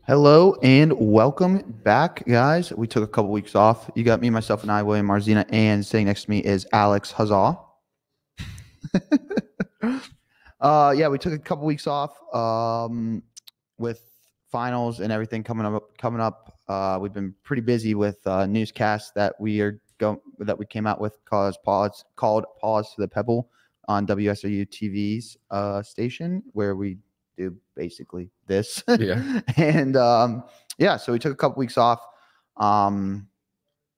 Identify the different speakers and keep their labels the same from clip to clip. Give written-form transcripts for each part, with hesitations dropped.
Speaker 1: Hello and welcome back, guys. We took a couple weeks off. You got me, myself, and I, William Marzina, and sitting next to me is Alex Huzzah. We took a couple weeks off with finals and everything coming up. We've been pretty busy with newscasts that we came out with called Pause to the Pebble on WSRU-TV's station, where we do basically this.
Speaker 2: Yeah.
Speaker 1: And so we took a couple weeks off.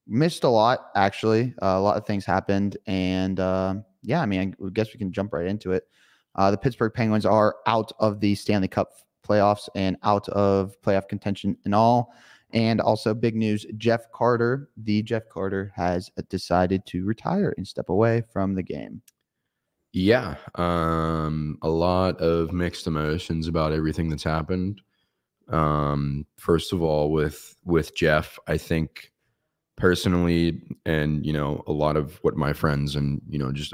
Speaker 1: Missed a lot, actually. A lot of things happened, and I guess we can jump right into it. The Pittsburgh Penguins are out of the Stanley Cup playoffs and out of playoff contention and all. And also big news, Jeff Carter has decided to retire and step away from the game.
Speaker 2: Yeah. A lot of mixed emotions about everything that's happened. First of all, with Jeff, I think personally, and, a lot of what my friends and,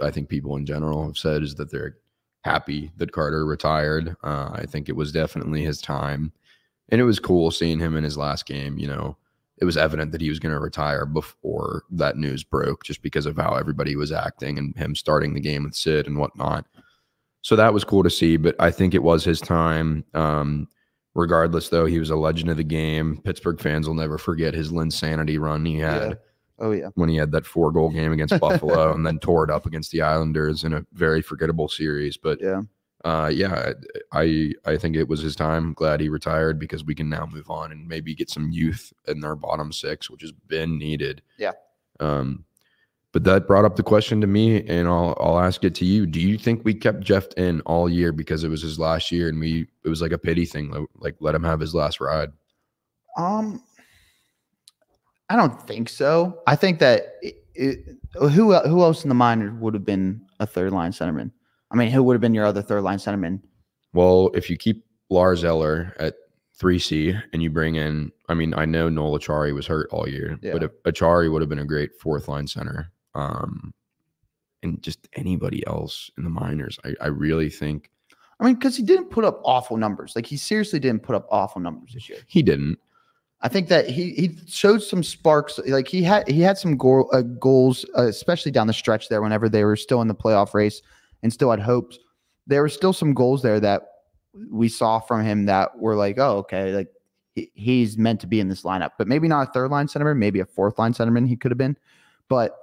Speaker 2: I think people in general have said is that they're happy that Carter retired. I think it was definitely his time, and it was cool seeing him in his last game. It was evident that he was going to retire before that news broke, just because of how everybody was acting and him starting the game with Sid and whatnot. So that was cool to see, but I think it was his time. Regardless, though, he was a legend of the game. Pittsburgh fans will never forget his Linsanity run he had.
Speaker 1: Yeah. Oh, yeah.
Speaker 2: When he had that 4-goal game against Buffalo and then tore it up against the Islanders in a very forgettable series. But I think it was his time. Glad he retired, because we can now move on and maybe get some youth in our bottom six, which has been needed.
Speaker 1: Yeah.
Speaker 2: But that brought up the question to me, and I'll ask it to you. Do you think we kept Jeff in all year because it was his last year and it was like a pity thing, like let him have his last ride?
Speaker 1: I don't think so. I think that who else in the minors would have been a third line centerman? I mean, who would have been your other third line centerman?
Speaker 2: Well, if you keep Lars Eller at 3C and you bring in, I know Noel Acciari was hurt all year, but if Acciari would have been a great fourth line center, and just anybody else in the minors, I really think.
Speaker 1: Because he didn't put up awful numbers. Like, he seriously didn't put up awful numbers this year.
Speaker 2: He didn't.
Speaker 1: I think that he showed some sparks. Like, he had some goals, especially down the stretch there whenever they were still in the playoff race and still had hopes. There were still some goals there that we saw from him that were like, oh, okay, like he's meant to be in this lineup. But maybe not a third line centerman, maybe a fourth line centerman he could have been. But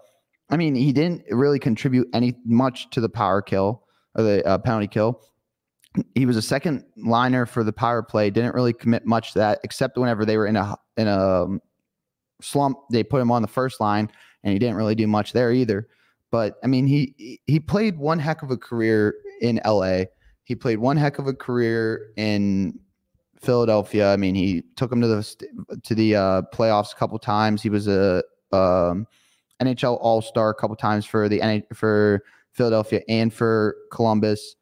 Speaker 1: he didn't really contribute much to the power kill or the penalty kill. He was a second liner for the power play. Didn't really commit much to that, except whenever they were in a slump, they put him on the first line, and he didn't really do much there either. But he played one heck of a career in LA. He played one heck of a career in Philadelphia. He took him to the playoffs a couple times. He was a NHL All-Star a couple times for Philadelphia and for Columbus.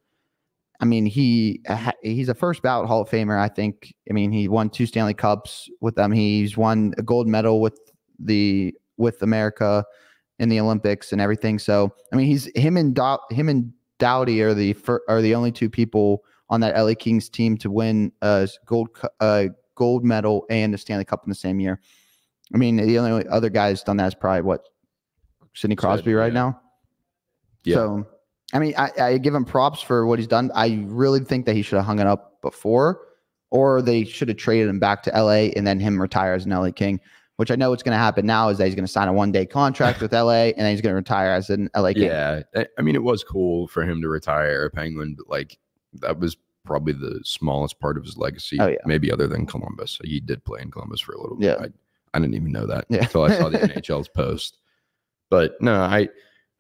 Speaker 1: He's a first ballot Hall of Famer, I think. He won 2 Stanley Cups with them. He's won a gold medal with America in the Olympics and everything. So, him and Doughty are the only 2 people on that LA Kings team to win a gold medal and a Stanley Cup in the same year. The only other guy who's done that is probably Sidney Crosby right now.
Speaker 2: Yeah.
Speaker 1: So, I give him props for what he's done. I really think that he should have hung it up before, or they should have traded him back to LA and then him retire as an LA King, which I know what's going to happen now is that he's going to sign a 1-day contract with LA and then he's going to retire as an LA King.
Speaker 2: Yeah. It was cool for him to retire a Penguin, but that was probably the smallest part of his legacy.
Speaker 1: Oh, yeah.
Speaker 2: Maybe other than Columbus. He did play in Columbus for a little bit.
Speaker 1: Yeah.
Speaker 2: I didn't even know that until I saw the NHL's post. But no, I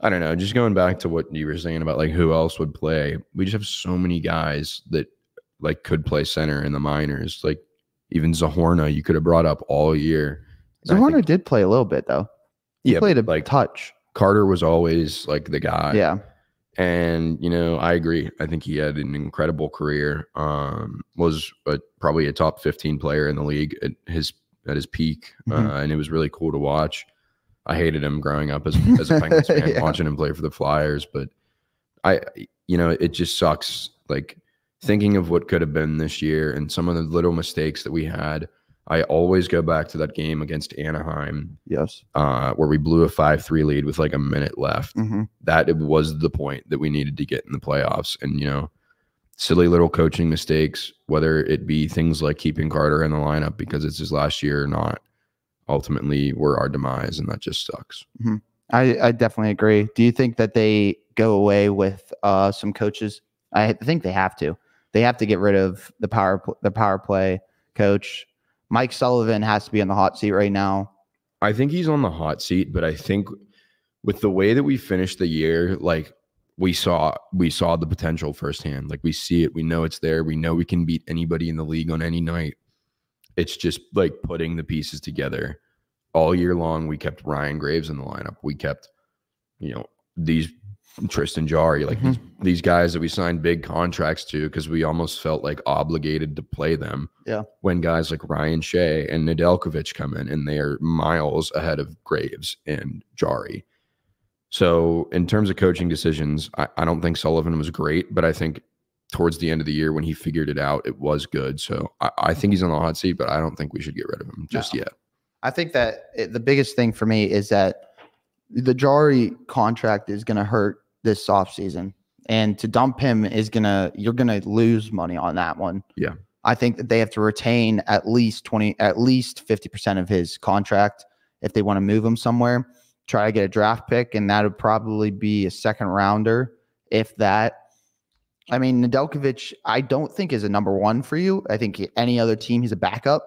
Speaker 2: don't know. Just going back to what you were saying about who else would play. We just have so many guys that could play center in the minors. Even Zahorna, you could have brought up all year.
Speaker 1: Zahorna did play a little bit though. He played a touch.
Speaker 2: Carter was always the guy.
Speaker 1: Yeah.
Speaker 2: And I agree. I think he had an incredible career. Was probably a top 15 player in the league at his peak, and it was really cool to watch. I hated him growing up as a Penguins fan, watching him play for the Flyers. But it just sucks. thinking of what could have been this year and some of the little mistakes that we had, I always go back to that game against Anaheim.
Speaker 1: Yes.
Speaker 2: Where we blew a 5-3 lead with like a minute left.
Speaker 1: Mm-hmm.
Speaker 2: That it was the point that we needed to get in the playoffs. And, you know, silly little coaching mistakes, whether it be things like keeping Carter in the lineup because it's his last year or not, ultimately were our demise, and that just sucks.
Speaker 1: Mm-hmm. I definitely agree. Do you think that they go away with some coaches? I think they have to. They have to get rid of the power play coach. Mike Sullivan has to be on the hot seat right now.
Speaker 2: I think he's on the hot seat, but I think with the way that we finished the year, like we saw the potential firsthand. Like we see it, we know it's there. We know we can beat anybody in the league on any night. It's just like putting the pieces together. All year long, we kept Ryan Graves in the lineup. We kept, you know, these Tristan Jarry, like these guys that we signed big contracts to because we almost felt like obligated to play them.
Speaker 1: Yeah. When
Speaker 2: guys like Ryan Shea and Nedeljkovic come in and they are miles ahead of Graves and Jarry. So in terms of coaching decisions, I don't think Sullivan was great, but I think towards the end of the year when he figured it out, it was good. So I think he's on the hot seat, but I don't think we should get rid of him just yet.
Speaker 1: I think that the biggest thing for me is that the Jarry contract is going to hurt this offseason, and to dump him you're going to lose money on that one.
Speaker 2: Yeah.
Speaker 1: I think that they have to retain at least 50% of his contract if they want to move him somewhere, try to get a draft pick. And that would probably be a second rounder. If that, I mean, Nedeljkovic, I don't think is a number one for you. I think any other team, he's a backup,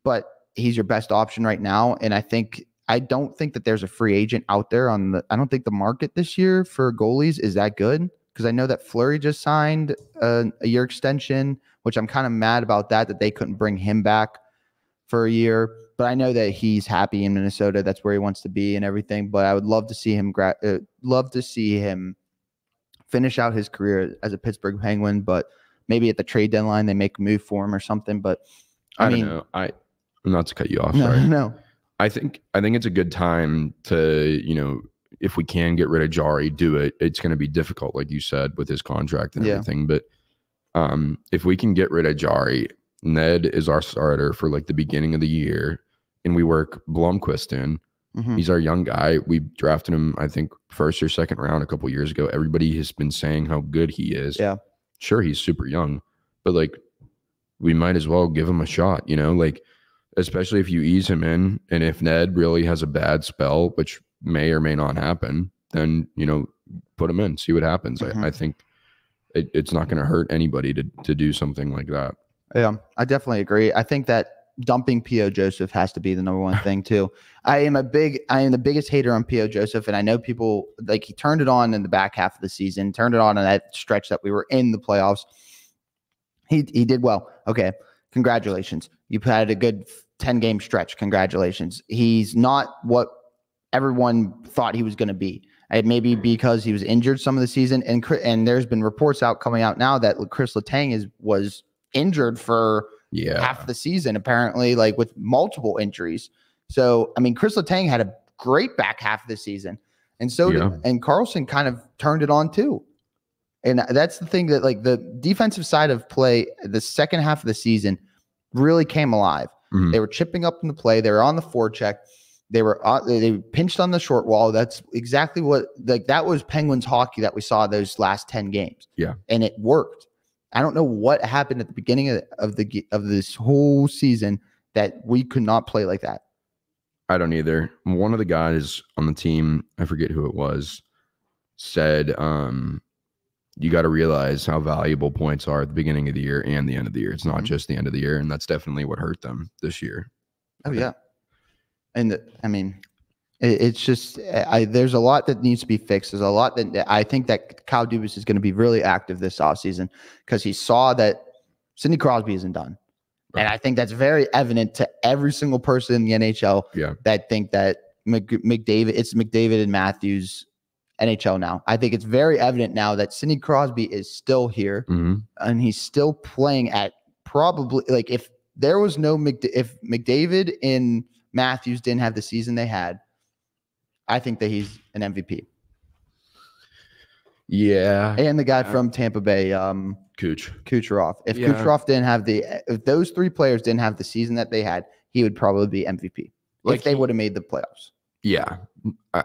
Speaker 1: but he's your best option right now. And I don't think that there's a free agent out there I don't think the market this year for goalies is that good, because I know that Fleury just signed a year extension, which I'm kind of mad about that they couldn't bring him back for a year. But I know that he's happy in Minnesota. That's where he wants to be and everything. But I would love to see him finish out his career as a Pittsburgh Penguin. But maybe at the trade deadline they make a move for him or something. But I mean,
Speaker 2: don't know. Not to cut you off.
Speaker 1: No.
Speaker 2: I think it's a good time to, you know, if we can get rid of Jarry, do it. It's going to be difficult, like you said, with his contract and everything. But if we can get rid of Jarry, Ned is our starter for like the beginning of the year, and we work Blomqvist in. He's our young guy. We drafted him, I think, first or second round a couple years ago. Everybody has been saying how good he is.
Speaker 1: Yeah.
Speaker 2: Sure, he's super young, but like we might as well give him a shot, you know, like especially if you ease him in, and if Ned really has a bad spell, which may or may not happen, then, you know, put him in, see what happens. I think it's not going to hurt anybody to do something like that.
Speaker 1: Yeah, I definitely agree. I think that dumping P.O. Joseph has to be the number one thing too. I am the biggest hater on P.O. Joseph, and I know people like he turned it on in the back half of the season, turned it on in that stretch that we were in the playoffs. He did well. Okay, congratulations. You've had a good 10-game stretch. Congratulations. He's not what everyone thought he was going to be. Maybe because he was injured some of the season, and there's been reports coming out now that Chris Letang was injured for half the season, apparently, like with multiple injuries. So, I mean, Chris Letang had a great back half of the season, and so and Carlson kind of turned it on too. And that's the thing, that like the defensive side of play, the second half of the season really came alive. They were chipping up in the play. They were on the forecheck. They pinched on the short wall. That's exactly what that was Penguins hockey that we saw those last 10 games.
Speaker 2: Yeah,
Speaker 1: and it worked. I don't know what happened at the beginning of this whole season that we could not play like that.
Speaker 2: I don't either. One of the guys on the team, I forget who it was, said, you got to realize how valuable points are at the beginning of the year and the end of the year. It's not just the end of the year, and that's definitely what hurt them this year.
Speaker 1: Oh, yeah. And I mean, it's just there's a lot that needs to be fixed. There's a lot that I think that Kyle Dubas is going to be really active this offseason, because he saw that Sidney Crosby isn't done. Right. And I think that's very evident to every single person in the NHL that think that it's McDavid and Matthews NHL now. I think it's very evident now that Sidney Crosby is still here, and he's still playing at probably, like, if there was no if McDavid and Matthews didn't have the season they had, I think that he's an MVP.
Speaker 2: Yeah.
Speaker 1: And the guy from Tampa Bay, Kucherov. If
Speaker 2: Yeah.
Speaker 1: Kucherov didn't have if those three players didn't have the season that they had, he would probably be MVP if they would have made the playoffs.
Speaker 2: Yeah,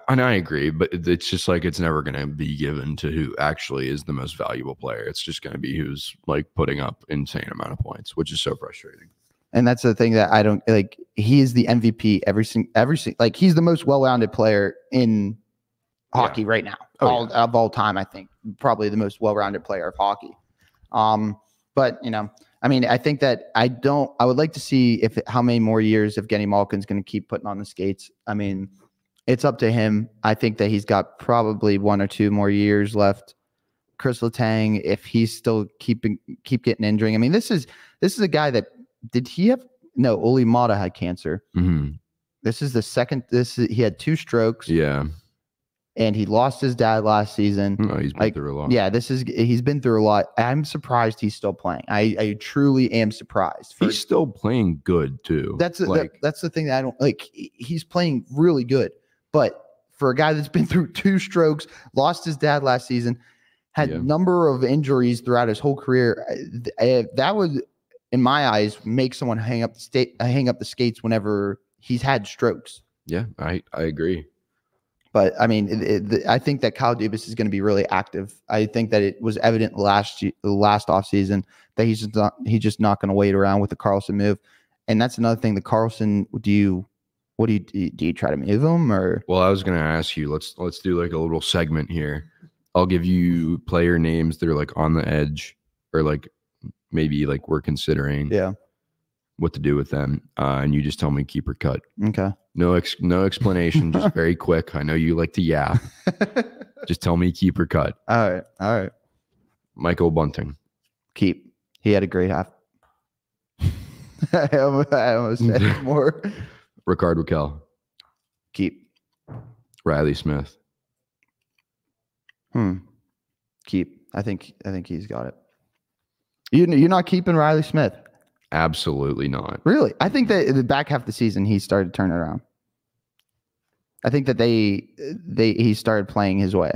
Speaker 2: and I agree, but it's just like it's never going to be given to who actually is the most valuable player. It's just going to be who's like putting up insane amount of points, which is so frustrating.
Speaker 1: And that's the thing that I don't like. He is the MVP every like he's the most well-rounded player in hockey right now, of all time. I think probably the most well-rounded player of hockey. But I mean, I think that I would like to see how many more years if Genny Malkin's going to keep putting on the skates. I mean, it's up to him. I think that he's got probably 1 or 2 more years left. Chris Letang, if he's still keep getting injuring. I mean, this is a guy that Oli Mata had cancer.
Speaker 2: Mm-hmm.
Speaker 1: This is the second. He had 2 strokes.
Speaker 2: Yeah.
Speaker 1: And he lost his dad last season.
Speaker 2: No, he's been through a lot.
Speaker 1: Yeah, he's been through a lot. I'm surprised he's still playing. I truly am surprised.
Speaker 2: He's still playing good too.
Speaker 1: That's the thing that I don't like. He's playing really good, but for a guy that's been through 2 strokes, lost his dad last season, had a number of injuries throughout his whole career, that would, in my eyes, make someone hang up the skates whenever he's had strokes.
Speaker 2: Yeah, I agree.
Speaker 1: But I mean, I think that Kyle Dubas is going to be really active. I think that it was evident last offseason that he's just not going to wait around with the Karlsson move. And that's another thing. The Karlsson, do you try to move him or?
Speaker 2: Well, I was going to ask you. Let's do like a little segment here. I'll give you player names that are like on the edge, or like maybe like we're considering what to do with them, and you just tell me keep or cut.
Speaker 1: Okay.
Speaker 2: No explanation, just very quick. I know you like to yap. Just tell me keep or cut.
Speaker 1: All right.
Speaker 2: Michael Bunting.
Speaker 1: Keep. He had a great half. I almost said more.
Speaker 2: Rickard Rakell.
Speaker 1: Keep.
Speaker 2: Riley Smith.
Speaker 1: Keep. I think he's got it. You're not keeping Riley Smith.
Speaker 2: Absolutely not. Really?
Speaker 1: I think that in the back half of the season he started turning around. I think that he started playing his way.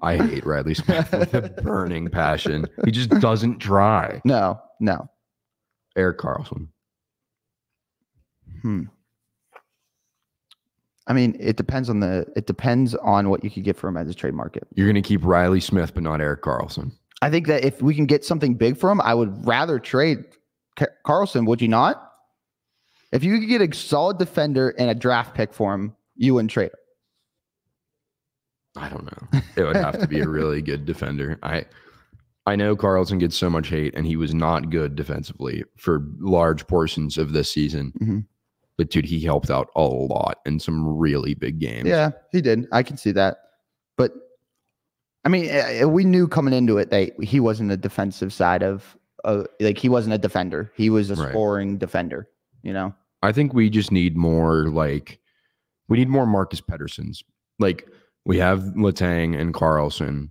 Speaker 2: I hate Riley Smith with a burning passion. He just doesn't try.
Speaker 1: No.
Speaker 2: Erik Karlsson.
Speaker 1: I mean, it depends on what you could get for him as a trade market.
Speaker 2: You're going to keep Riley Smith, but not Erik Karlsson.
Speaker 1: I think that if we can get something big for him, I would rather trade Karlsson. Would you not? If you could get a solid defender and a draft pick for him, you wouldn't trade him.
Speaker 2: I don't know. It would have to be a really good defender. I know Karlsson gets so much hate, and he was not good defensively for large portions of this season. Mm-hmm. But dude, he helped out a lot in some really big games.
Speaker 1: Yeah, he did. I can see that. But I mean, we knew coming into it that he wasn't a defensive side of like he wasn't a defender. He was a scoring defender, I
Speaker 2: think we just need more Marcus Petterssons. Like we have Letang and Karlsson.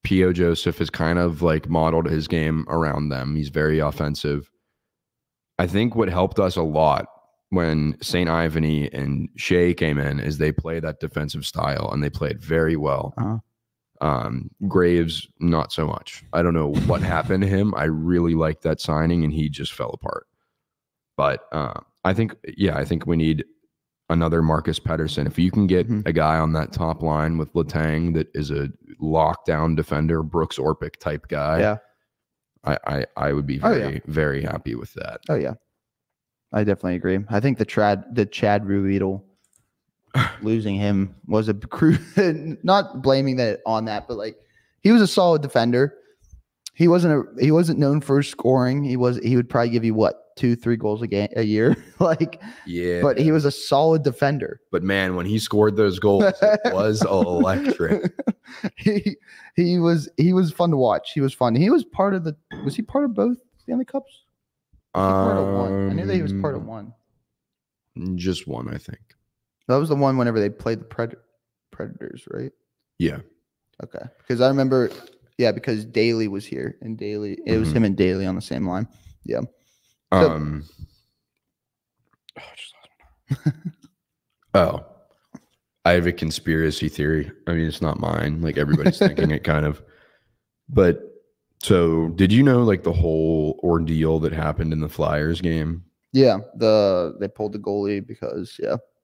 Speaker 2: P.O. Joseph has kind of like modeled his game around them. He's very offensive. I think what helped us a lot when St. Ivany and Shea came in is they play that defensive style, and they played very well. Uh-huh. Graves, not so much. I don't know what happened to him. I really liked that signing, and he just fell apart. But I think we need another Marcus Pettersson. If you can get a guy on that top line with Letang that is a lockdown defender, Brooks Orpik type guy, I would be very happy with that.
Speaker 1: Oh yeah, I definitely agree. I think the Chad Ruedel losing him was not blaming that on that, but like he was a solid defender. He wasn't known for scoring. He would probably give you 2-3 goals a year. Like, yeah, but he was a solid defender.
Speaker 2: But man, when he scored those goals, it was electric.
Speaker 1: He was fun to watch. He was fun. Was he part of both Stanley Cups? Part of one. I knew that he was part of one.
Speaker 2: Just one, I think.
Speaker 1: That was the one whenever they played the Predators, right?
Speaker 2: Yeah.
Speaker 1: Okay. Because I remember, because Daly was here, and it was him and Daly on the same line. Yeah.
Speaker 2: I have a conspiracy theory. I mean, it's not mine. Like everybody's thinking it kind of. But so did you know like the whole ordeal that happened in the Flyers game?
Speaker 1: Yeah, they pulled the goalie because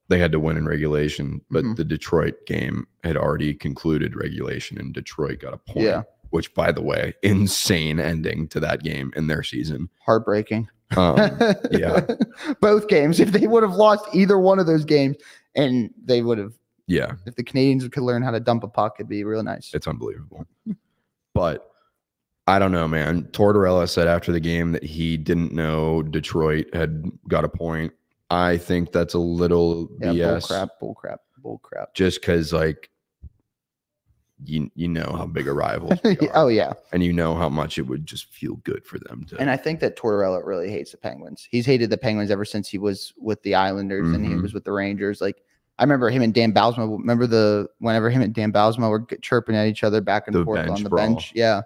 Speaker 2: they had to win in regulation, but the Detroit game had already concluded regulation and Detroit got a point.
Speaker 1: Yeah.
Speaker 2: Which, by the way, insane ending to that game in their season.
Speaker 1: Heartbreaking.
Speaker 2: Yeah.
Speaker 1: Both games. If they would have lost either one of those games, and they would have.
Speaker 2: Yeah.
Speaker 1: If the Canadians could learn how to dump a puck, it'd be real nice.
Speaker 2: It's unbelievable. But I don't know, man. Tortorella said after the game that he didn't know Detroit had got a point. I think that's a little BS.
Speaker 1: Bull crap.
Speaker 2: Just because, like, you know how big a rival they are.
Speaker 1: Oh, yeah.
Speaker 2: And you know how much it would just feel good for them to.
Speaker 1: And I think that Tortorella really hates the Penguins. He's hated the Penguins ever since he was with the Islanders and he was with the Rangers. Like, I remember him and Dan Bylsma. Whenever him and Dan Bylsma were chirping at each other back and forth on the bench. Yeah.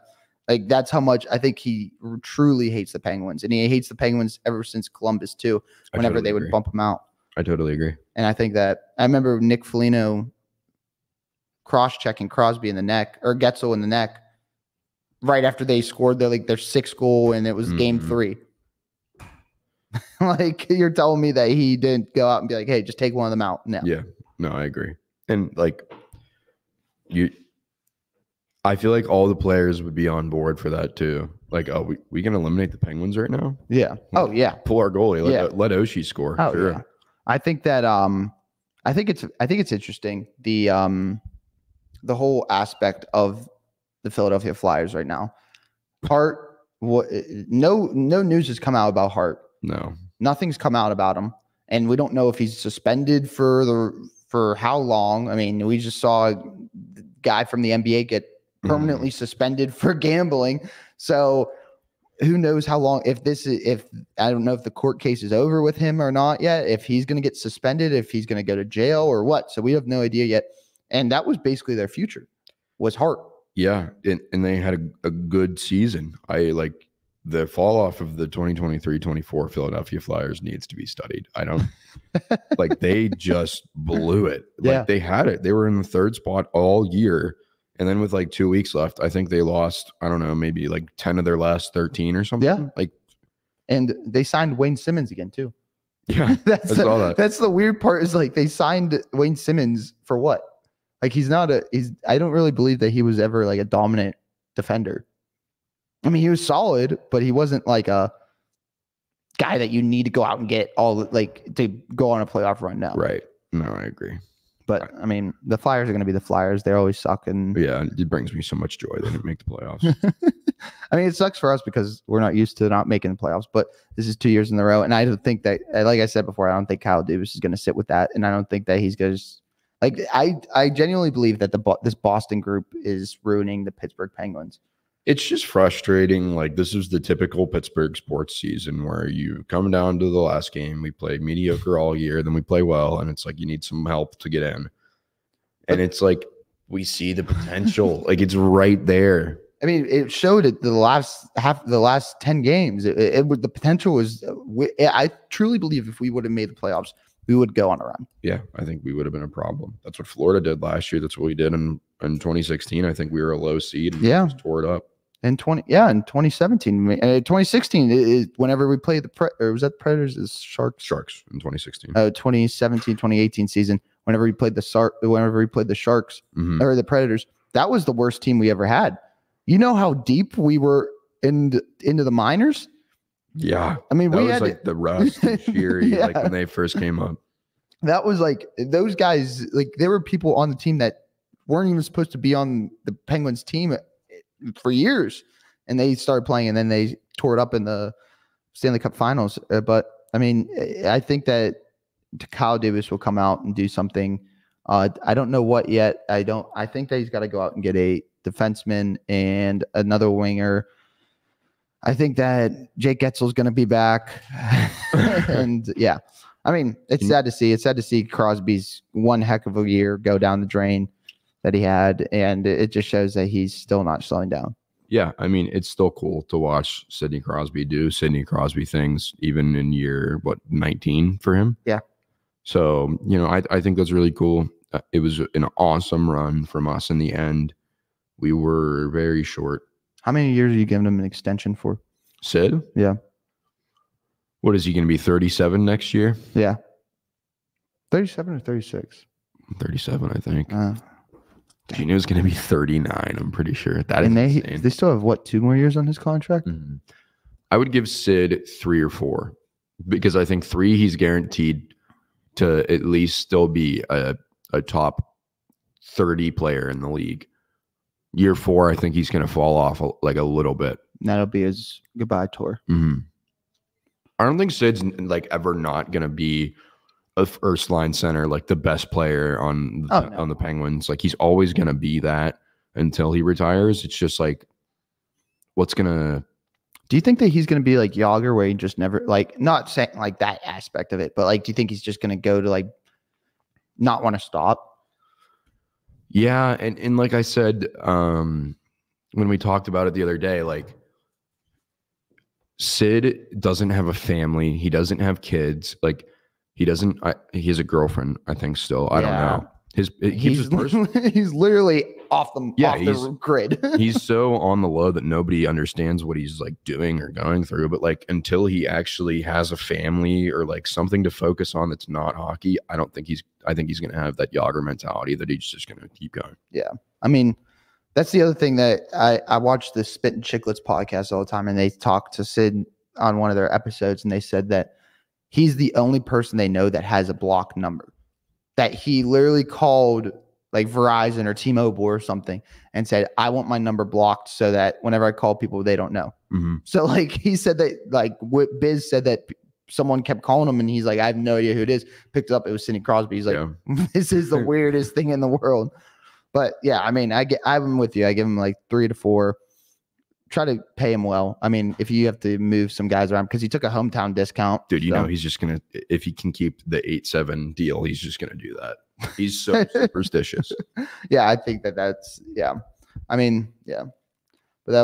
Speaker 1: Like, that's how much I think he truly hates the Penguins. And he hates the Penguins ever since Columbus, too, whenever they would bump him out.
Speaker 2: I totally agree.
Speaker 1: And I think that I remember Nick Foligno cross-checking Crosby in the neck or Getzel in the neck right after they scored their 6th goal, and it was game 3. Like, you're telling me that he didn't go out and be like, hey, just take one of them out now.
Speaker 2: Yeah. No, I agree. And, like, I feel like all the players would be on board for that too. Like, oh, we can eliminate the Penguins right now?
Speaker 1: Yeah. Oh, yeah.
Speaker 2: Pull our goalie. Let Oshie score.
Speaker 1: Oh, sure. Yeah. I think that I think it's interesting the whole aspect of the Philadelphia Flyers right now. Hart, no news has come out about Hart.
Speaker 2: No.
Speaker 1: Nothing's come out about him. And we don't know if he's suspended for how long. I mean, we just saw a guy from the NBA get permanently suspended for gambling. So who knows how long, if I don't know if the court case is over with him or not yet, if he's going to get suspended, if he's going to go to jail or what. So we have no idea yet. And that was basically their future, was Hart.
Speaker 2: Yeah. And they had a good season. I like the fall off of the 2023-24 Philadelphia Flyers needs to be studied. I don't like, they just blew it. Like, they had it. They were in the 3rd spot all year. And then with like 2 weeks left, I think they lost, I don't know, maybe like 10 of their last 13 or something.
Speaker 1: Yeah.
Speaker 2: Like,
Speaker 1: and they signed Wayne Simmons again too.
Speaker 2: Yeah.
Speaker 1: That's the weird part, is like they signed Wayne Simmons for what? Like, I don't really believe that he was ever like a dominant defender. I mean, he was solid, but he wasn't like a guy that you need to go out and get to go on a playoff run now.
Speaker 2: Right. No, I agree.
Speaker 1: But I mean, the Flyers are going to be the Flyers. They always suck. And
Speaker 2: yeah, it brings me so much joy they didn't make the playoffs.
Speaker 1: I mean, it sucks for us because we're not used to not making the playoffs, but this is 2 years in a row. And I don't think that, like I said before, I don't think Kyle Dubas is going to sit with that. And I don't think that he's going to, like, I genuinely believe that this Boston group is ruining the Pittsburgh Penguins.
Speaker 2: It's just frustrating. Like, this is the typical Pittsburgh sports season where you come down to the last game. We play mediocre all year, then we play well, and it's like you need some help to get in. And it's like we see the potential. Like, it's right there.
Speaker 1: I mean, it showed it the last 10 games. The potential was. I truly believe if we would have made the playoffs, we would go on a run.
Speaker 2: Yeah, I think we would have been a problem. That's what Florida did last year. That's what we did in 2016. I think we were a low seed. And just tore it up. In
Speaker 1: 2017, 2016, whenever we played was that the Predators? Sharks
Speaker 2: in 2016.
Speaker 1: 2017, 2018 season. Whenever we played the Sharks or the Predators, that was the worst team we ever had. You know how deep we were into the minors.
Speaker 2: Yeah,
Speaker 1: I mean,
Speaker 2: that was like the Rust and Sheary, like when they first came up.
Speaker 1: That was like those guys. Like, there were people on the team that weren't even supposed to be on the Penguins team for years, and they started playing, and then they tore it up in the Stanley Cup Finals. But I mean, I think that Kyle Dubas will come out and do something. I don't know what yet. I think that he's got to go out and get a defenseman and another winger. I think that Jake Getzel's going to be back, and yeah, I mean, it's sad to see. It's sad to see Crosby's one heck of a year go down the drain that he had, and it just shows that he's still not slowing down.
Speaker 2: Yeah, I mean, it's still cool to watch Sidney Crosby do Sidney Crosby things, even in year 19 for him.
Speaker 1: Yeah.
Speaker 2: So, I think that's really cool. It was an awesome run from us in the end. We were very short
Speaker 1: How many years are you giving him an extension for?
Speaker 2: Sid?
Speaker 1: Yeah.
Speaker 2: What is he going to be, 37 next year?
Speaker 1: Yeah. 37 or 36?
Speaker 2: 37, I think. Gino's going to be 39, I'm pretty sure. That is insane.
Speaker 1: They still have, what, 2 more years on his contract?
Speaker 2: Mm-hmm. I would give Sid 3 or 4 because I think 3, he's guaranteed to at least still be a top 30 player in the league. Year 4, I think he's going to fall off like a little bit.
Speaker 1: That'll be his goodbye tour.
Speaker 2: Mm-hmm. I don't think Sid's like ever not going to be a first line center, like the best player on the Penguins. Like he's always going to be that until he retires. It's just like, what's going to...
Speaker 1: Do you think that he's going to be like Yager, where he just never, like, not saying like that aspect of it, but like, do you think he's just going to go to like not want to stop?
Speaker 2: Yeah. And like I said, when we talked about it the other day, like Sid doesn't have a family. He doesn't have kids. Like he has a girlfriend, I think still. I don't know. He's literally off the grid.
Speaker 1: He's
Speaker 2: so on the low that nobody understands what he's like doing or going through. But like until he actually has a family or like something to focus on that's not hockey, I think he's going to have that Yager mentality that he's just going to keep going.
Speaker 1: Yeah. I mean, that's the other thing that I watch the Spit and Chicklets podcast all the time, and they talk to Sid on one of their episodes, and they said that he's the only person they know that has a block number. That he literally called like Verizon or T-Mobile or something and said, I want my number blocked so that whenever I call people, they don't know.
Speaker 2: Mm-hmm.
Speaker 1: So like he said that, like Biz said that someone kept calling him and he's like, I have no idea who it is. Picked it up. It was Sidney Crosby. He's like, this is the weirdest thing in the world. But yeah, I mean, I'm with you. I give him like 3 to 4. Try to pay him well. I mean, if you have to move some guys around, because he took a hometown discount.
Speaker 2: Dude, you know, he's just going to, if he can keep the 8-7 deal, he's just going to do that. He's so superstitious.
Speaker 1: Yeah, I think that's, yeah. I mean, yeah. But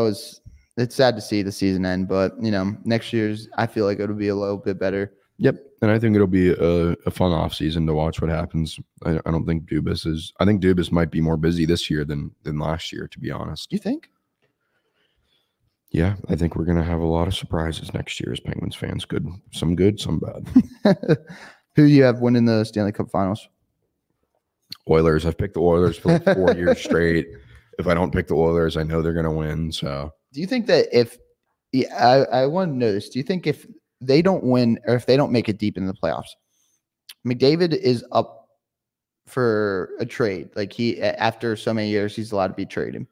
Speaker 1: it's sad to see the season end, but, you know, next year's, I feel like it'll be a little bit better.
Speaker 2: Yep. And I think it'll be a fun offseason to watch what happens. I don't think I think Dubas might be more busy this year than last year, to be honest.
Speaker 1: You think?
Speaker 2: Yeah, I think we're going to have a lot of surprises next year as Penguins fans. Some good, some bad.
Speaker 1: Who do you have winning the Stanley Cup Finals?
Speaker 2: Oilers. I've picked the Oilers for like 4 years straight. If I don't pick the Oilers, I know they're going to win. So,
Speaker 1: do you think that I want to know this. Do you think if they don't win or if they don't make it deep into the playoffs, McDavid is up for a trade? Like after so many years, he's allowed to be traded.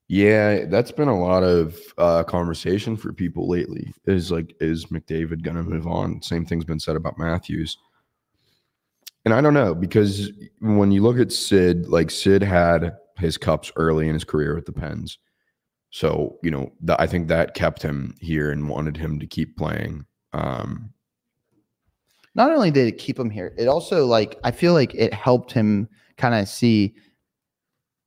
Speaker 2: Yeah, that's been a lot of conversation for people lately. Is McDavid going to move on? Same thing's been said about Matthews. And I don't know, because when you look at Sid, like Sid had his cups early in his career with the Pens. So, you know, I think that kept him here and wanted him to keep playing.
Speaker 1: Not only did it keep him here, it also, like, I feel like it helped him kind of see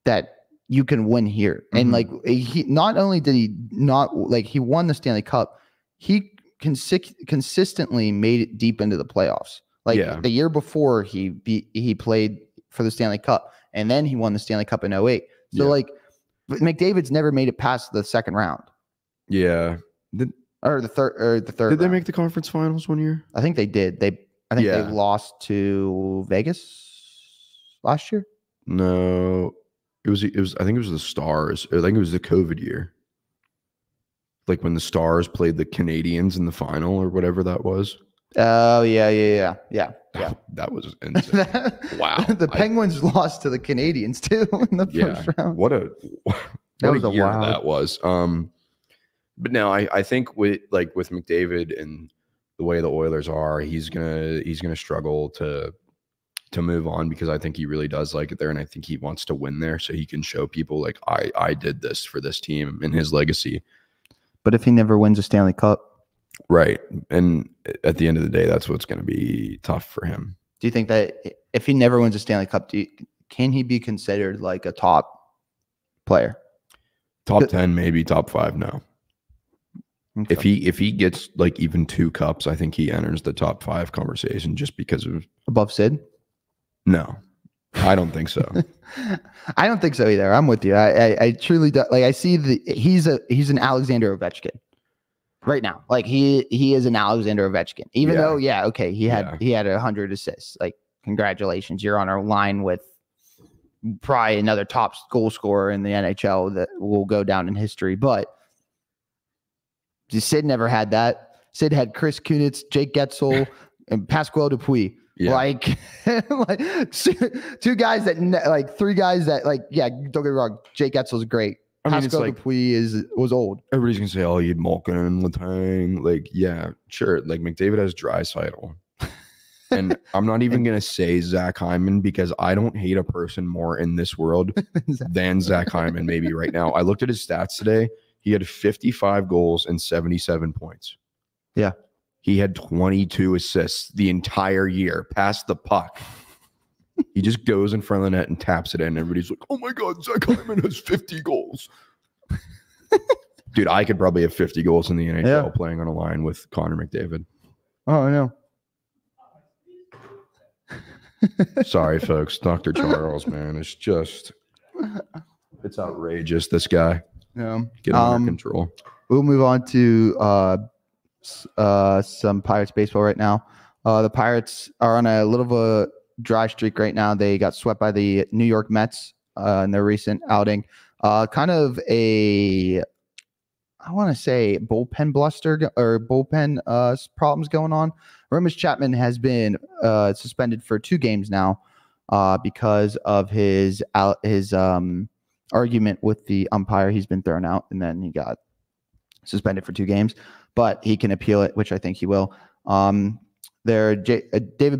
Speaker 1: that you can win here. And like he not only did he not like he won the Stanley Cup, he consistently made it deep into the playoffs. Like the year before he played for the Stanley Cup, and then he won the Stanley Cup in 2008. So like McDavid's never made it past the second round.
Speaker 2: Yeah.
Speaker 1: Or the third. Did
Speaker 2: round. They make the conference finals one year?
Speaker 1: I think they did. I think they lost to Vegas last year.
Speaker 2: No. It was. I think it was the Stars. I think it was the COVID year. Like when the Stars played the Canadians in the final or whatever that was.
Speaker 1: Oh yeah.
Speaker 2: That was insane. Wow.
Speaker 1: The Penguins lost to the Canadians too in the first round.
Speaker 2: What a year that was. But no, I think with McDavid and the way the Oilers are, he's gonna struggle to move on, because I think he really does like it there, and I think he wants to win there so he can show people like I did this for this team and his legacy.
Speaker 1: But if he never wins a Stanley Cup,
Speaker 2: right, and at the end of the day, that's what's going to be tough for him.
Speaker 1: Do you think that if he never wins a Stanley Cup, can he be considered like a top player?
Speaker 2: Top 10, maybe top 5. No. Okay. If he gets like even 2 cups, I think he enters the top 5 conversation just because of
Speaker 1: above Sid.
Speaker 2: No, I don't think so.
Speaker 1: I don't think so either. I'm with you. I truly do, like. I see he's an Alexander Ovechkin right now. Like he is an Alexander Ovechkin. Even though okay, he had 100 assists. Like congratulations, you're on our line with probably another top goal scorer in the NHL that will go down in history. But Sid never had that. Sid had Chris Kunitz, Jake Getzel, and Pasquale Dupuis. Yeah. Like two guys that three guys that don't get me wrong. Jake Getzel's great. Pascal Dupuis was old.
Speaker 2: Everybody's gonna say, "Oh, you'd Malkin and Letang." Like, yeah, sure. Like McDavid has Draisaitl, and I'm not even gonna say Zach Hyman because I don't hate a person more in this world than Zach Hyman. Maybe right now. I looked at his stats today. He had 55 goals and 77 points.
Speaker 1: Yeah.
Speaker 2: He had 22 assists the entire year. Past the puck. He just goes in front of the net and taps it in. Everybody's like, oh my God, Zach Hyman has 50 goals. Dude, I could probably have 50 goals in the NHL playing on a line with Connor McDavid.
Speaker 1: Oh, I know.
Speaker 2: Sorry, folks. Dr. Charles, man. It's outrageous, this guy.
Speaker 1: Yeah.
Speaker 2: Get under control.
Speaker 1: We'll move on to some Pirates baseball right now. The Pirates are on a little of a dry streak right now. They got swept by the New York Mets in their recent outing. Kind of I want to say bullpen bluster or bullpen problems going on. Aroldis Chapman has been suspended for 2 games now because of his argument with the umpire. He's been thrown out, and then he got suspended for 2 games. But he can appeal it, which I think he will. David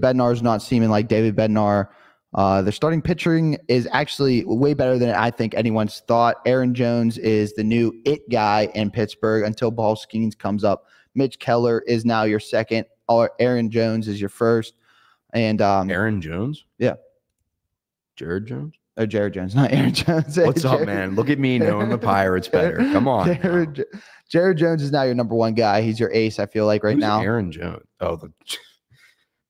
Speaker 1: Bednar is not seeming like David Bednar. Their starting pitching is actually way better than I think anyone's thought. Aaron Jones is the new it guy in Pittsburgh until Paul Skeens comes up. Mitch Keller is now your second. Aaron Jones is your first. And
Speaker 2: Aaron Jones?
Speaker 1: Yeah.
Speaker 2: Jared Jones?
Speaker 1: Oh, Jared Jones, not Aaron Jones.
Speaker 2: What's up, man? Look at me knowing the Pirates better. Come on.
Speaker 1: Jared Jones is now your number 1 guy. He's your ace, I feel like, right now.
Speaker 2: Aaron Jones. Oh,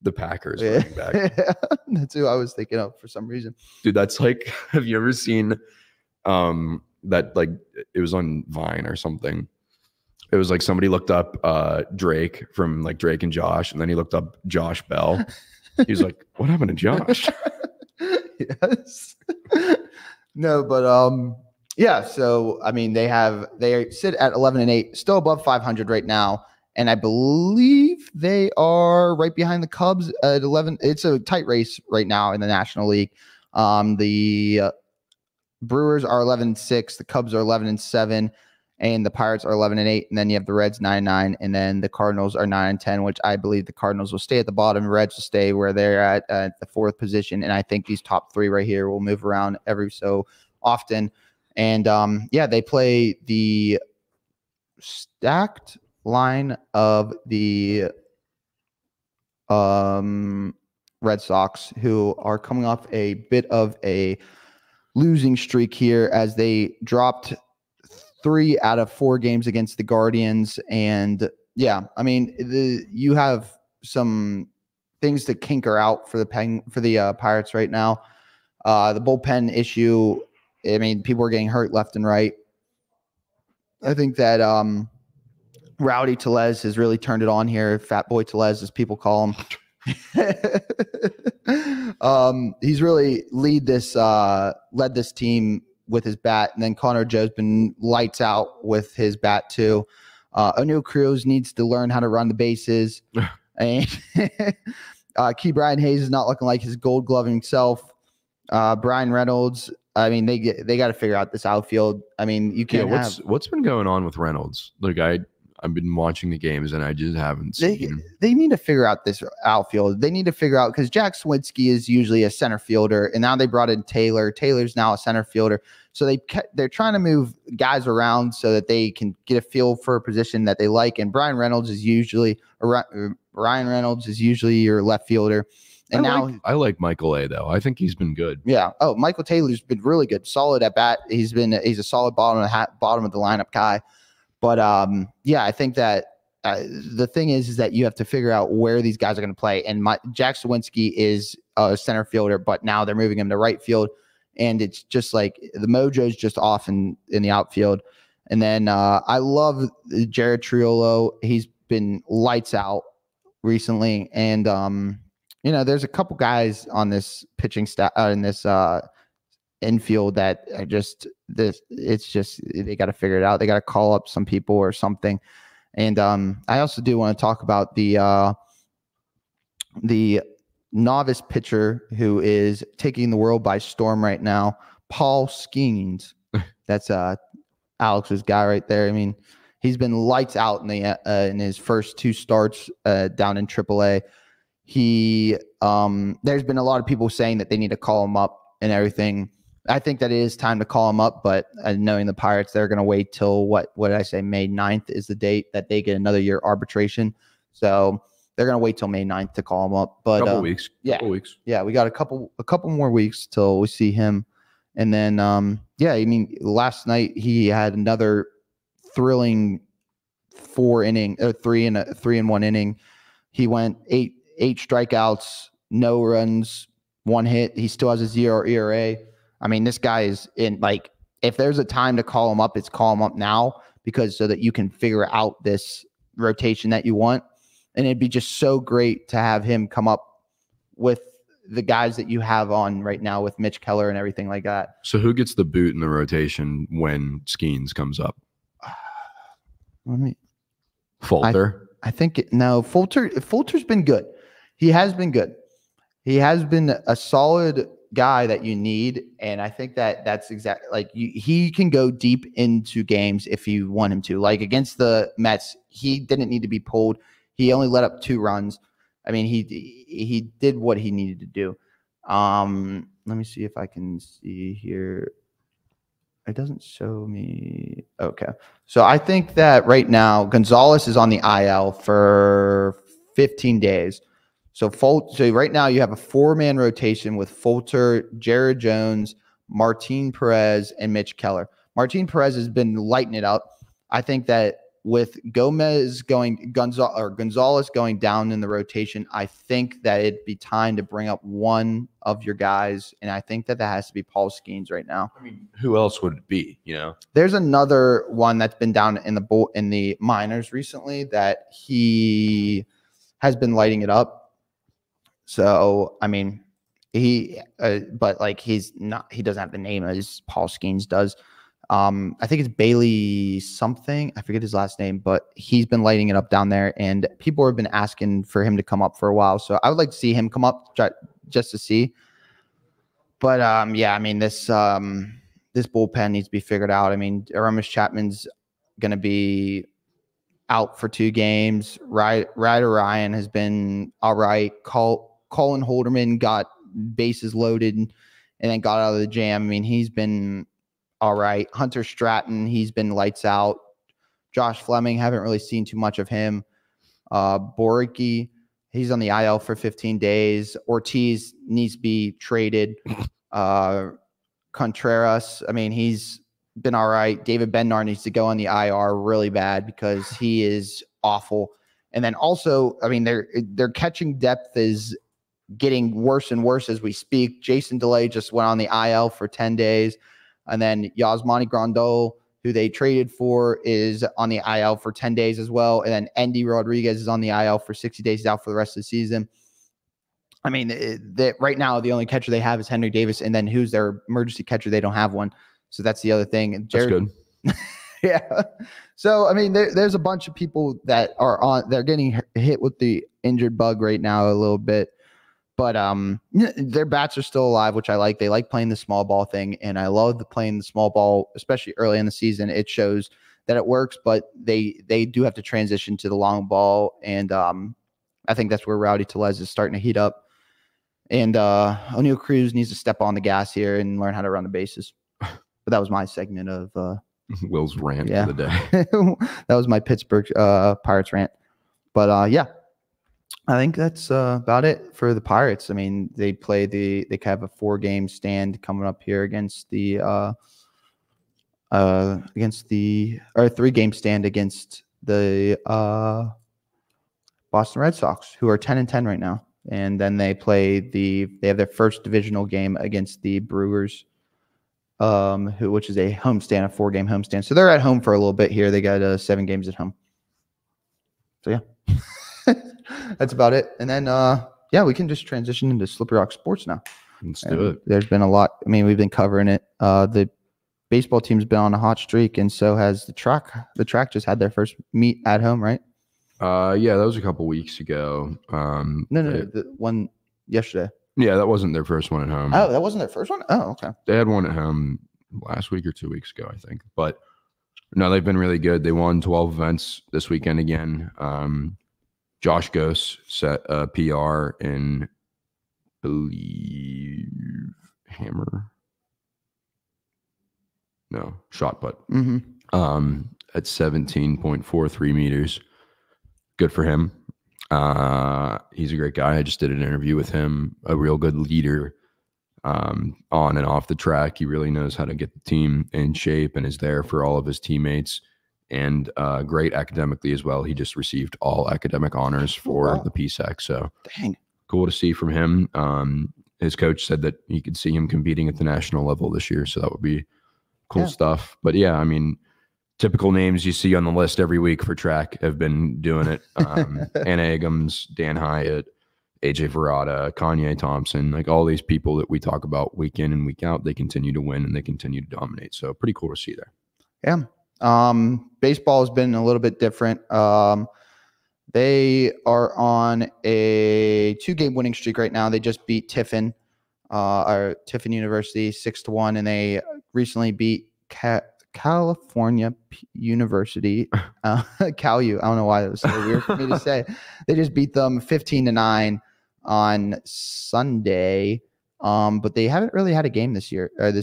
Speaker 2: the Packers running back.
Speaker 1: Yeah, that's who I was thinking of for some reason.
Speaker 2: Dude, that's like, have you ever seen that, like, it was on Vine or something. It was like somebody looked up Drake from like Drake and Josh, and then he looked up Josh Bell. He was like, what happened to Josh?
Speaker 1: Yes. No, but yeah, so I mean they sit at 11-8, still above 500 right now, and I believe they are right behind the Cubs at 11. It's a tight race right now in the National League. The Brewers are 11-6, the Cubs are 11-7, and the Pirates are 11-8, and then you have the Reds 9-9, and then the Cardinals are 9-10, which I believe the Cardinals will stay at the bottom. The Reds will stay where they're at the 4th position, and I think these top 3 right here will move around every so often. And they play the stacked line of the Red Sox, who are coming off a bit of a losing streak here as they dropped 3 out of 4 games against the Guardians. And yeah, I mean, you have some things to kinker out for the Pirates right now. The bullpen issue, I mean, people are getting hurt left and right. I think that Rowdy Tellez has really turned it on here. Fat Boy Tellez, as people call him. He's really led this team with his bat, and then Connor Joe's been lights out with his bat too. O'Neal Cruz needs to learn how to run the bases, and Key Brian Hayes is not looking like his Gold Glove himself. Brian Reynolds, I mean, they got to figure out this outfield. I mean, you can't
Speaker 2: what's been going on with Reynolds? Like I've been watching the games and I just haven't seen.
Speaker 1: They need to figure out this outfield. They need to figure out, because Jack Swinsky is usually a center fielder, and now they brought in Taylor. Taylor's now a center fielder. So they're trying to move guys around so that they can get a feel for a position that they like. And Ryan Reynolds is usually your left fielder. And
Speaker 2: I like Michael A, though. I think he's been good.
Speaker 1: Yeah. Oh, Michael Taylor's been really good, solid at bat. He's a solid bottom of the lineup guy. But I think that the thing is that you have to figure out where these guys are going to play. And Jack Sawinski is center fielder, but now they're moving him to right field, and it's just like the mojo's just off in the outfield. And then I love Jared Triolo. He's been lights out recently, and there's a couple guys on this pitching staff in this infield that are it's just they got to figure it out. They got to call up some people or something. And I also do want to talk about the novice pitcher who is taking the world by storm right now, Paul Skeens. That's Alex's guy right there. I mean, he's been lights out in his first 2 starts down in AAA. There's been a lot of people saying that they need to call him up and everything. I think that it is time to call him up, but knowing the Pirates, they're going to wait till what did I say? May 9th is the date that they get another year arbitration. So they're going to wait till May 9th to call him up. But
Speaker 2: couple weeks.
Speaker 1: Yeah, we got a couple more weeks till we see him. And then, last night he had another thrilling 3 and 1 inning. He went 8 strikeouts, no runs, 1 hit. He still has a 0 ERA. I mean, this guy is in, like, if there's a time to call him up, it's call him up now, because so that you can figure out this rotation that you want. And it'd be just so great to have him come up with the guys that you have on right now with Mitch Keller and everything like that.
Speaker 2: So who gets the boot in the rotation when Skeens comes up? Fulter?
Speaker 1: I think Fulter's been good. He has been good. He has been a solid guy that you need, and I think that's exactly like he can go deep into games if you want him to. Like against the Mets, he didn't need to be pulled. He only let up 2 runs. I mean, he did what he needed to do. Let me see if I can see here. It doesn't show me. Okay. So I think that right now Gonzalez is on the IL for 15 days. So right now you have a 4-man rotation with Fulter, Jared Jones, Martin Perez, and Mitch Keller. Martin Perez has been lighting it up. I think that with Gonzalez going down in the rotation, I think that it'd be time to bring up one of your guys, and I think that has to be Paul Skeens right now.
Speaker 2: I mean, who else would it be?
Speaker 1: There's another one that's been down in the minors recently that he has been lighting it up. So I mean, but like he's not. He doesn't have the name as Paul Skeens does. I think it's Bailey something. I forget his last name, but he's been lighting it up down there, and people have been asking for him to come up for a while. So I would like to see him come up just to see. But I mean, this bullpen needs to be figured out. I mean, Aramis Chapman's going to be out for 2 games. Ryder Ryan has been all right. Colin Holderman got bases loaded and then got out of the jam. I mean, he's been all right. Hunter Stratton, he's been lights out. Josh Fleming, haven't really seen too much of him. Boricki, he's on the IL for 15 days. Ortiz needs to be traded. Contreras, I mean, he's been all right. David Bednar needs to go on the IR really bad because he is awful. And then also, I mean, their catching depth is getting worse and worse as we speak. Jason DeLay just went on the IL for 10 days. And then Yasmani Grandal, who they traded for, is on the IL for 10 days as well. And then Andy Rodriguez is on the IL for 60 days. He's out for the rest of the season. I mean, right now, the only catcher they have is Henry Davis. And then who's their emergency catcher? They don't have one. So that's the other thing. And
Speaker 2: that's good.
Speaker 1: Yeah. So, I mean, there's a bunch of people that are they're getting hit with the injured bug right now a little bit. But their bats are still alive, which I like. They like playing the small ball thing, and I love playing the small ball, especially early in the season. It shows that it works, but they do have to transition to the long ball, and I think that's where Rowdy Tellez is starting to heat up. And O'Neal Cruz needs to step on the gas here and learn how to run the bases. But that was my segment of
Speaker 2: Will's rant for the day.
Speaker 1: That was my Pittsburgh Pirates rant. But I think that's about it for the Pirates. I mean, they have a 4-game stand coming up here against the 3-game stand against the Boston Red Sox, who are 10-10 right now. and then they have their first divisional game against the Brewers, which is a homestand, a 4-game homestand. So they're at home for a little bit here. They got 7 games at home. So yeah, that's about it. And then we can just transition into Slippery Rock Sports now.
Speaker 2: Let's do it.
Speaker 1: There's been a lot. I mean, we've been covering it. The baseball team's been on a hot streak, and so has the track. The track just had their first meet at home, right?
Speaker 2: Yeah, that was a couple weeks ago.
Speaker 1: No, the one yesterday.
Speaker 2: Yeah, that wasn't their first one at home.
Speaker 1: Oh, that wasn't their first one? Oh, okay.
Speaker 2: They had one at home last week or 2 weeks ago, I think. But no, they've been really good. They won 12 events this weekend again. Josh Gose set a PR in, believe, hammer. No, shot put. At 17.43 meters. Good for him. He's a great guy. I just did an interview with him, a real good leader on and off the track. He really knows how to get the team in shape and is there for all of his teammates, and great academically as well. He just received all academic honors for the PSAC. So cool to see from him. His coach said that he could see him competing at the national level this year. So that would be cool stuff. But yeah, I mean, typical names you see on the list every week for track have been doing it. Anna Eggums, Dan Hyatt, AJ Verrata, Kanye Thompson, like all these people that we talk about week in and week out, they continue to win and they continue to dominate. So pretty cool to see there.
Speaker 1: Yeah. Baseball has been a little bit different. They are on a 2-game winning streak right now. They just beat Tiffin University 6-1, and they recently beat California University, CalU. I don't know why that was so weird for me to say. They just beat them 15-9 on Sunday. But they haven't really had a game this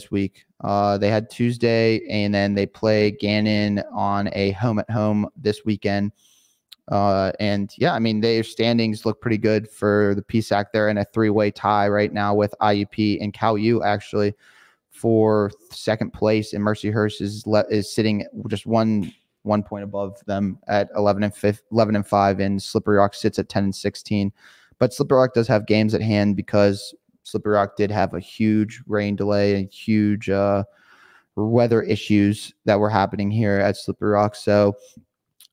Speaker 1: week. They had Tuesday, and then they play Gannon on a home this weekend. And yeah, I mean, their standings look pretty good for the PSAC. They're in a 3-way tie right now with IUP and CalU actually for second place, and Mercyhurst is sitting just one point above them at 11-5, and Slippery Rock sits at 10-16. But Slippery Rock does have games at hand because Slippery Rock did have a huge rain delay and huge weather issues that were happening here at Slippery Rock. So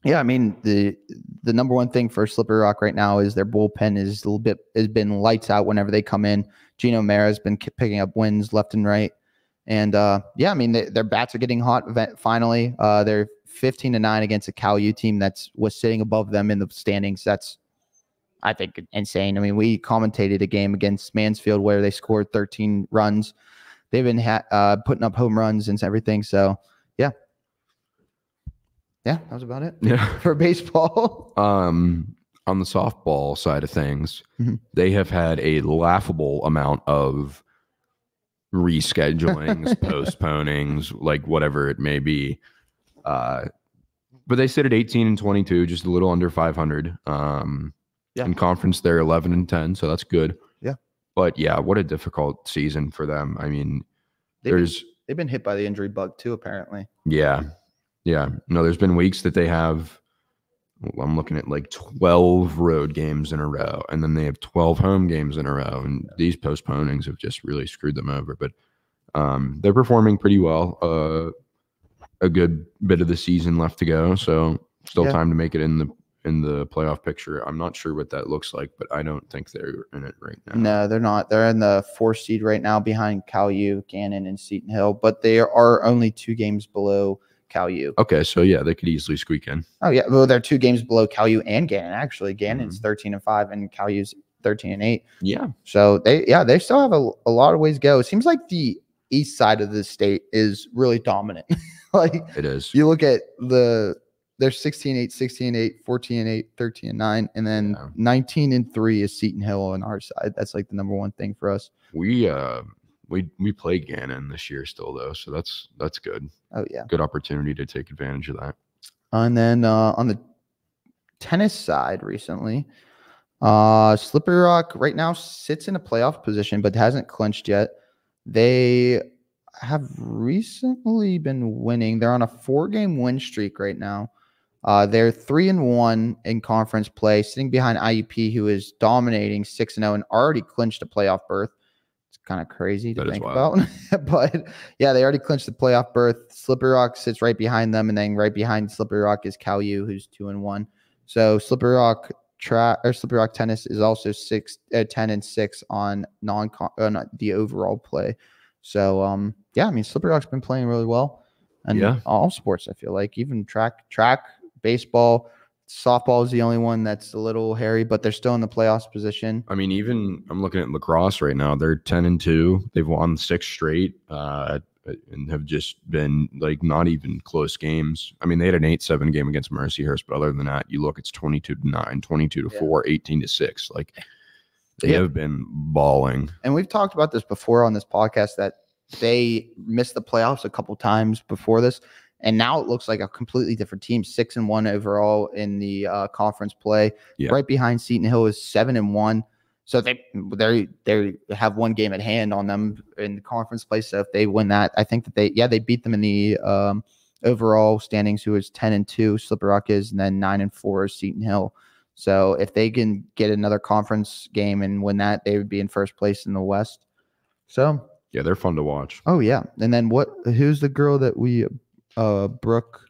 Speaker 1: yeah, I mean, the number one thing for Slippery Rock right now is their bullpen has been lights out whenever they come in. Gino Mera has been picking up wins left and right. And yeah, I mean, their bats are getting hot finally. They're 15-9 against a CalU team was sitting above them in the standings. That's, I think, insane. I mean, we commentated a game against Mansfield where they scored 13 runs. They've been putting up home runs and everything. So yeah. Yeah, that was about it.
Speaker 2: Yeah.
Speaker 1: For baseball.
Speaker 2: On the softball side of things, they have had a laughable amount of reschedulings, postponings, like whatever it may be. But they sit at 18-22, just a little under 500. In conference, they're 11-10, so that's good.
Speaker 1: Yeah.
Speaker 2: But yeah, what a difficult season for them. I mean,
Speaker 1: they've been hit by the injury bug too, apparently.
Speaker 2: Yeah. Yeah. No, there's been weeks that they have, I'm looking at like 12 road games in a row, and then they have 12 home games in a row. And these postponings have just really screwed them over. But they're performing pretty well. A good bit of the season left to go. So still time to make it in the playoff picture. I'm not sure what that looks like, but I don't think they're in it right now.
Speaker 1: No, they're not. They're in the 4th seed right now behind CalU, Gannon, and Seton Hill, but they are only 2 games below CalU.
Speaker 2: Okay, so yeah, they could easily squeak in.
Speaker 1: Oh yeah, well, they're 2 games below CalU and Gannon. Actually, Gannon's 13-5 and CalU's 13-8.
Speaker 2: Yeah.
Speaker 1: So they still have a lot of ways to go. It seems like the east side of the state is really dominant. Like
Speaker 2: it is.
Speaker 1: You look at they're 16-8, 16-8, 14-8, 13-9, and then 19-3 is Seton Hill on our side. That's like the number one thing for us.
Speaker 2: We play Gannon this year still though, so that's good.
Speaker 1: Oh yeah,
Speaker 2: good opportunity to take advantage of that.
Speaker 1: And then on the tennis side, recently, Slippery Rock right now sits in a playoff position, but hasn't clinched yet. They have recently been winning. They're on a 4-game win streak right now. They're 3-1 in conference play, sitting behind IUP, who is dominating 6-0 and already clinched a playoff berth. It's kind of crazy to think about. But yeah, they already clinched the playoff berth. Slippery Rock sits right behind them, and then right behind Slippery Rock is Cal U, who's 2-1. So Slippery Rock tennis is also 10-6 on the overall play. So yeah, I mean, Slippery Rock's been playing really well, and all sports, I feel like, even track, baseball, softball is the only one that's a little hairy, but they're still in the playoffs position.
Speaker 2: I mean, even I'm looking at lacrosse right now. They're 10-2. They've won 6 straight, and have just been like not even close games. I mean, they had an 8-7 game against Mercyhurst, but other than that, you look, it's 22-9, 22-4, 18-6. Like, they have been balling. And
Speaker 1: we've talked about this before on this podcast, that they missed the playoffs a couple times before this, and now it looks like a completely different team. 6-1 overall in the conference play. Right behind Seton Hill is 7-1. So they have one game at hand on them in the conference play. So if they win that, I think that they beat them in the overall standings, who is 10-2, Slippery Rock is, and then 9-4 is Seton Hill. So if they can get another conference game and win that, they would be in first place in the West. So
Speaker 2: yeah, they're fun to watch.
Speaker 1: Oh yeah, and then who's the girl that we Brooke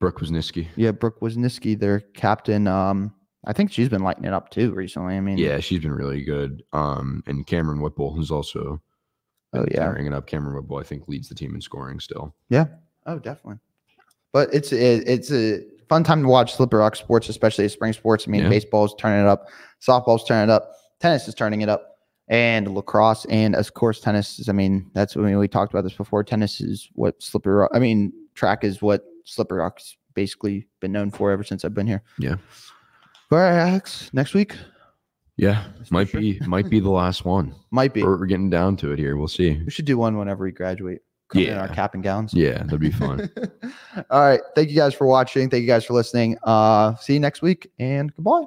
Speaker 2: Wisniewski?
Speaker 1: Yeah, Brooke Wisniewski, their captain. I think she's been lighting it up too recently. I mean,
Speaker 2: yeah, she's been really good. And Cameron Whipple is also carrying it up. Cameron Whipple, I think, leads the team in scoring still.
Speaker 1: Yeah. Oh, definitely. But it's a fun time to watch Slippery Rock sports, especially spring sports. I mean, baseball's turning it up, softball's turning it up, tennis is turning it up, and lacrosse, and of course tennis is. I mean, we talked about this before. Tennis is what Slippery Rock. I mean, track is what Slippery Rock's basically been known for ever since I've been here. Yeah. All right, Alex, next week.
Speaker 2: Yeah, might be the last one.
Speaker 1: Might be.
Speaker 2: We're getting down to it here. We'll see.
Speaker 1: We should do one whenever we graduate. Come in our cap and gowns.
Speaker 2: Yeah, that'd be fun.
Speaker 1: All right. Thank you guys for watching. Thank you guys for listening. See you next week, and goodbye.